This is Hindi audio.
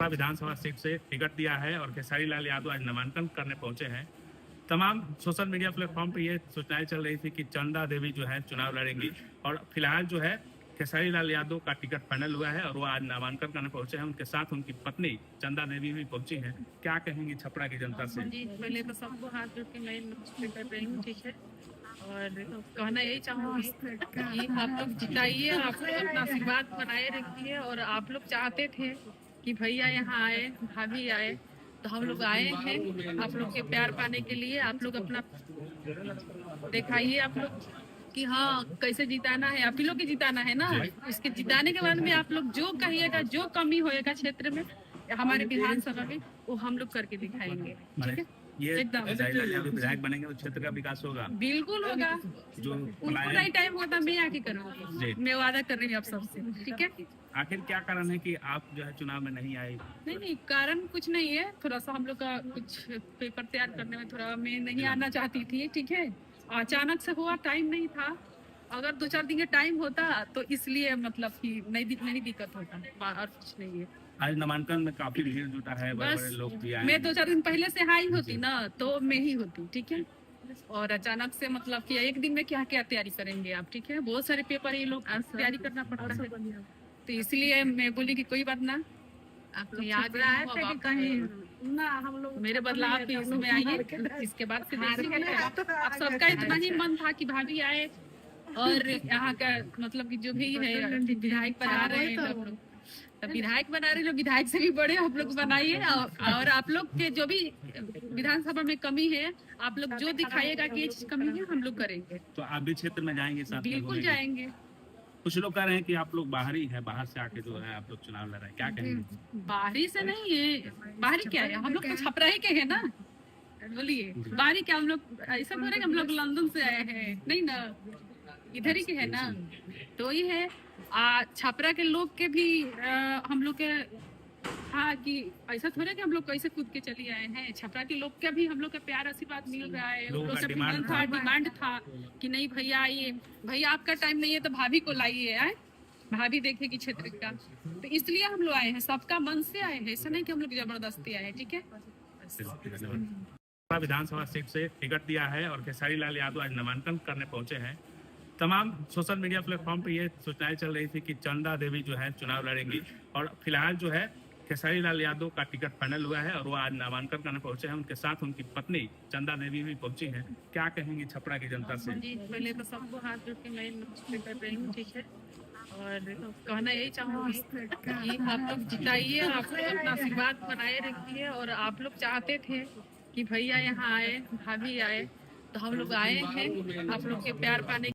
विधानसभा सीट से टिकट दिया है और खेसारी लाल यादव आज नामांकन करने पहुंचे हैं। तमाम सोशल मीडिया प्लेटफॉर्म पे ये सूचनाएं चल रही थी कि चंदा देवी जो है चुनाव लड़ेंगी और फिलहाल जो है खेसारी लाल यादव का टिकट फाइनल हुआ है और वो आज नामांकन करने पहुंचे हैं। उनके साथ उनकी पत्नी चंदा देवी भी पहुंची हैं। क्या कहेंगी छपरा की जनता से? जी, पहले तो सबको हाथ जोड़ के मैं नमस्ते कर रही हूँ, ठीक है। और कहना यही चाहूँगी कि आप लोग जिताइए, आप लोग अपना आशीर्वाद बनाए रखिए। और आप लोग चाहते थे कि भैया यहाँ आए, भाभी आए, तो हम लोग आए हैं आप लोग के प्यार पाने के लिए। आप लोग अपना दिखाइए आप लोग कि हाँ कैसे जिताना है, आप ही लोग के जिताना है ना। इसके जिताने के बाद में आप लोग जो कहिएगा, जो कमी होएगा क्षेत्र में हमारे विधानसभा में, वो हम लोग करके दिखाएंगे, ठीक है। ये विधायक बनेंगे तो क्षेत्र का विकास होगा, बिल्कुल होगा। जो उनको नहीं टाइम होता, मैं आके करूँगी, मैं वादा कर रही हूँ आप सबसे, ठीक है। आखिर क्या कारण है कि आप जो है चुनाव में नहीं आए? नहीं, कारण कुछ नहीं है। थोड़ा सा हम लोग का कुछ पेपर तैयार करने में थोड़ा मैं नहीं आना चाहती थी, ठीक है। अचानक से हुआ, टाइम नहीं था। अगर 2-4 दिन का टाइम होता तो इसलिए मतलब कि नहीं दिक्कत होता, और कुछ नहीं है। आज नामांकन में काफी भीड़ जुटा है, बड़े लोग भी आए। मैं 2-4 दिन पहले से आई होती ना तो मैं ही होती, ठीक है। और अचानक से मतलब कि एक दिन में क्या क्या तैयारी करेंगे आप, ठीक है। बहुत सारे पेपर ये लोग तैयारी करना पड़ता है, तो इसलिए मैं बोली कि कोई बात ना, आप याद रहा है कहीं ना हम लोग मेरे बदलाव भी इसमें आइए। इसके बाद से आप सबका इतना ही मन था कि भाभी आए और यहाँ का मतलब कि जो भी है विधायक बना रहे हैं लोग, तो विधायक बना रहे लोग, विधायक से भी बड़े आप लोग बनाइए। और आप लोग के जो भी विधानसभा में कमी है, आप लोग जो दिखाइएगा कि ये चीज कमी है, हम लोग करेंगे। तो आप भी क्षेत्र में जाएंगे साथ? बिल्कुल जाएंगे। कुछ लोग कह रहे हैं कि आप लोग बाहरी है, बाहर से आके जो है आप लोग चुनाव लड़ रहे हैं, क्या कहेंगे? बाहरी से नहीं है, बाहरी क्या है, हम लोग तो छपरा ही के है ना। बोलिए बाहरी क्या, हम लोग ऐसा बोल रहे हैं हम लोग लंदन से आए हैं, नहीं ना, इधर ही के है ना। तो ये है छपरा के लोग के भी हम लोग के हाँ कि ऐसा थोड़ा कि हम लोग कैसे कूद के चले आए हैं। छपरा के लोग का भी हम लोग का प्यार आशीर्वाद मिल रहा है। उन लोग का डिमांड था कि नहीं भैया आइए, भैया आपका टाइम नहीं है तो भाभी को लाइए, आए भाभी देखेगी क्षेत्र का। तो इसलिए हम लोग आए हैं, सबका मन से आए हैं, ऐसा नहीं कि हम लोग जबरदस्ती आए हैं, ठीक है। विधानसभा सीट से टिकट दिया है और खेसारी लाल यादव आज नामांकन करने पहुंचे हैं। तमाम सोशल मीडिया प्लेटफॉर्म पे ये सूचनाएं चल रही थी कि चंदा देवी जो है चुनाव लड़ेंगी और फिलहाल जो है खेसारी लाल यादव का टिकट फाइनल हुआ है और वो आज नामांकन करने पहुंचे हैं। उनके साथ उनकी पत्नी चंदा देवी भी पहुंची हैं। क्या कहेंगी छपरा की जनता से? जी, पहले तो सबको हाथ जोड़ के मैं नमस्ते कर रही हूँ, ठीक है। और कहना यही चाहूँगी कि आप लोग जिताइए, आप लोग अपना आशीर्वाद बनाए रखिए। और आप लोग चाहते थे कि भैया यहाँ आए, भाभी आए, तो हम लोग आए हैं आप लोग के प्यार पाने